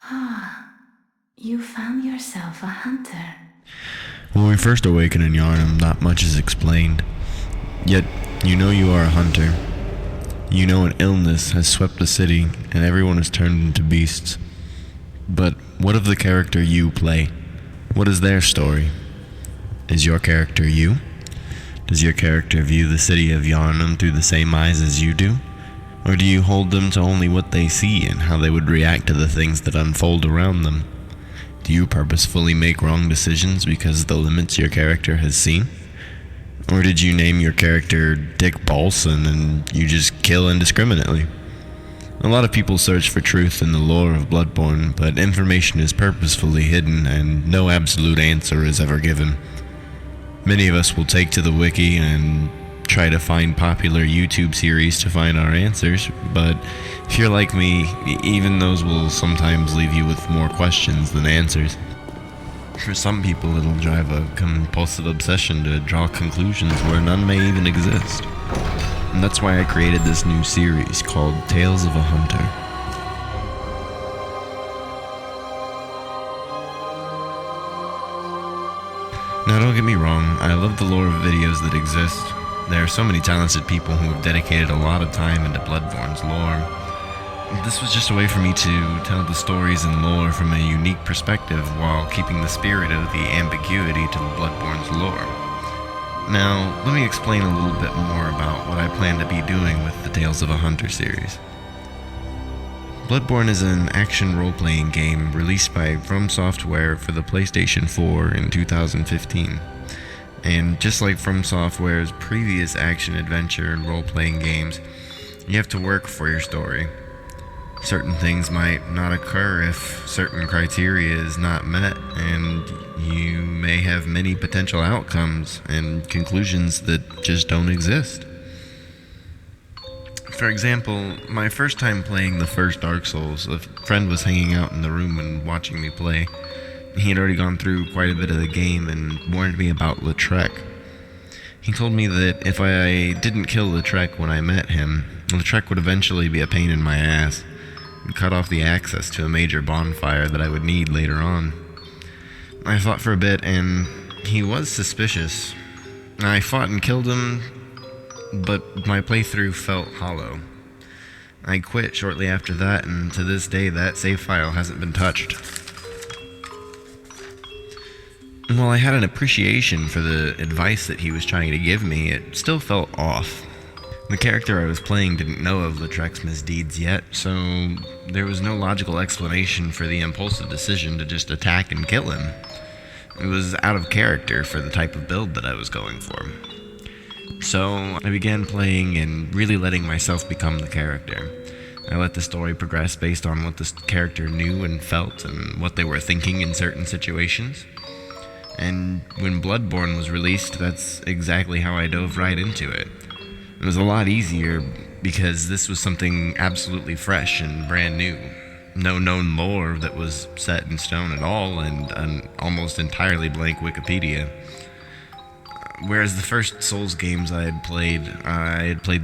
Ah, you found yourself a hunter. When we first awaken in Yarnum, not much is explained. Yet, you know you are a hunter. You know an illness has swept the city, and everyone is turned into beasts. But what of the character you play? What is their story? Is your character you? Does your character view the city of Yarnum through the same eyes as you do? Or do you hold them to only what they see and how they would react to the things that unfold around them? Do you purposefully make wrong decisions because of the limits your character has seen? Or did you name your character Dick Balson and you just kill indiscriminately? A lot of people search for truth in the lore of Bloodborne, but information is purposefully hidden and no absolute answer is ever given. Many of us will take to the wiki and try to find popular YouTube series to find our answers, but if you're like me, even those will sometimes leave you with more questions than answers. For some people, it'll drive a compulsive obsession to draw conclusions where none may even exist. And that's why I created this new series called Tales of a Hunter. Now don't get me wrong, I love the lore of videos that exist. There are so many talented people who have dedicated a lot of time into Bloodborne's lore. This was just a way for me to tell the stories and lore from a unique perspective while keeping the spirit of the ambiguity to Bloodborne's lore. Now, let me explain a little bit more about what I plan to be doing with the Tales of a Hunter series. Bloodborne is an action role-playing game released by From Software for the PlayStation 4 in 2015. And just like From Software's previous action-adventure and role-playing games, you have to work for your story. Certain things might not occur if certain criteria is not met, and you may have many potential outcomes and conclusions that just don't exist. For example, my first time playing the first Dark Souls, a friend was hanging out in the room and watching me play. He had already gone through quite a bit of the game and warned me about Lautrec. He told me that if I didn't kill Lautrec when I met him, Lautrec would eventually be a pain in my ass and cut off the access to a major bonfire that I would need later on. I thought for a bit, and he was suspicious. I fought and killed him, but my playthrough felt hollow. I quit shortly after that, and to this day that save file hasn't been touched. While I had an appreciation for the advice that he was trying to give me, it still felt off. The character I was playing didn't know of Lautrec's misdeeds yet, so there was no logical explanation for the impulsive decision to just attack and kill him. It was out of character for the type of build that I was going for. So I began playing and really letting myself become the character. I let the story progress based on what this character knew and felt and what they were thinking in certain situations. And when Bloodborne was released, that's exactly how I dove right into it. It was a lot easier because this was something absolutely fresh and brand new. No known lore that was set in stone at all, and an almost entirely blank Wikipedia. Whereas the first Souls games I had played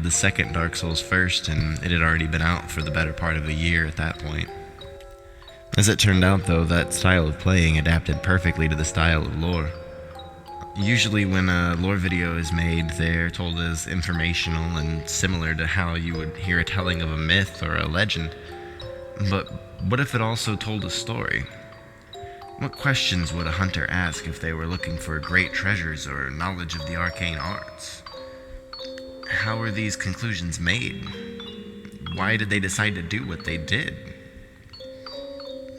the second Dark Souls first, and it had already been out for the better part of a year at that point. As it turned out, though, that style of playing adapted perfectly to the style of lore. Usually when a lore video is made, they're told as informational and similar to how you would hear a telling of a myth or a legend. But what if it also told a story? What questions would a hunter ask if they were looking for great treasures or knowledge of the arcane arts? How were these conclusions made? Why did they decide to do what they did?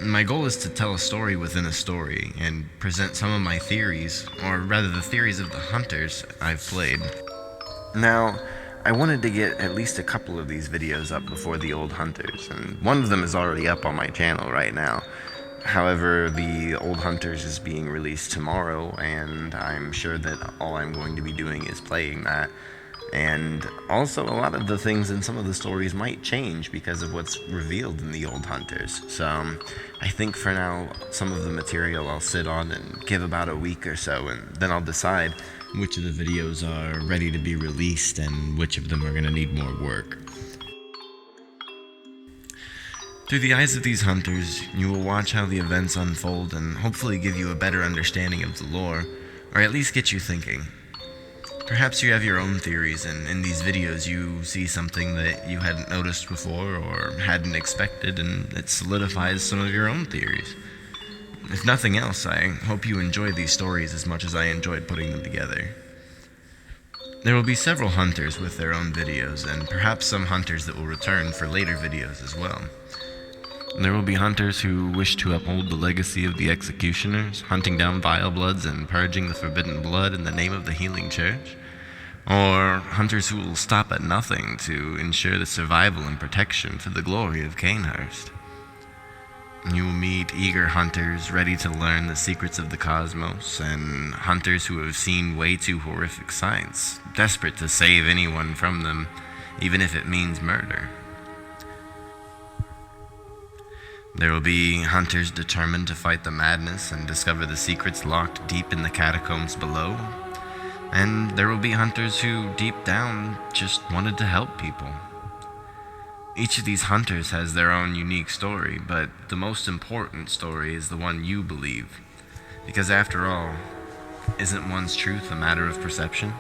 My goal is to tell a story within a story and present some of my theories, or rather the theories of the hunters I've played. Now, I wanted to get at least a couple of these videos up before the old hunters, and one of them is already up on my channel right now. However, the old hunters is being released tomorrow, and I'm sure that all I'm going to be doing is playing that. And also, a lot of the things in some of the stories might change because of what's revealed in the old hunters. So, I think for now, some of the material I'll sit on and give about a week or so, and then I'll decide which of the videos are ready to be released and which of them are going to need more work. Through the eyes of these hunters, you will watch how the events unfold and hopefully give you a better understanding of the lore, or at least get you thinking. Perhaps you have your own theories, and in these videos you see something that you hadn't noticed before or hadn't expected, and it solidifies some of your own theories. If nothing else, I hope you enjoy these stories as much as I enjoyed putting them together. There will be several hunters with their own videos, and perhaps some hunters that will return for later videos as well. There will be hunters who wish to uphold the legacy of the executioners, hunting down vile bloods and purging the forbidden blood in the name of the healing church. Or hunters who will stop at nothing to ensure the survival and protection for the glory of Canehurst. You will meet eager hunters ready to learn the secrets of the cosmos, and hunters who have seen way too horrific sights, desperate to save anyone from them, even if it means murder. There will be hunters determined to fight the madness and discover the secrets locked deep in the catacombs below. And there will be hunters who, deep down, just wanted to help people. Each of these hunters has their own unique story, but the most important story is the one you believe. Because after all, isn't one's truth a matter of perception?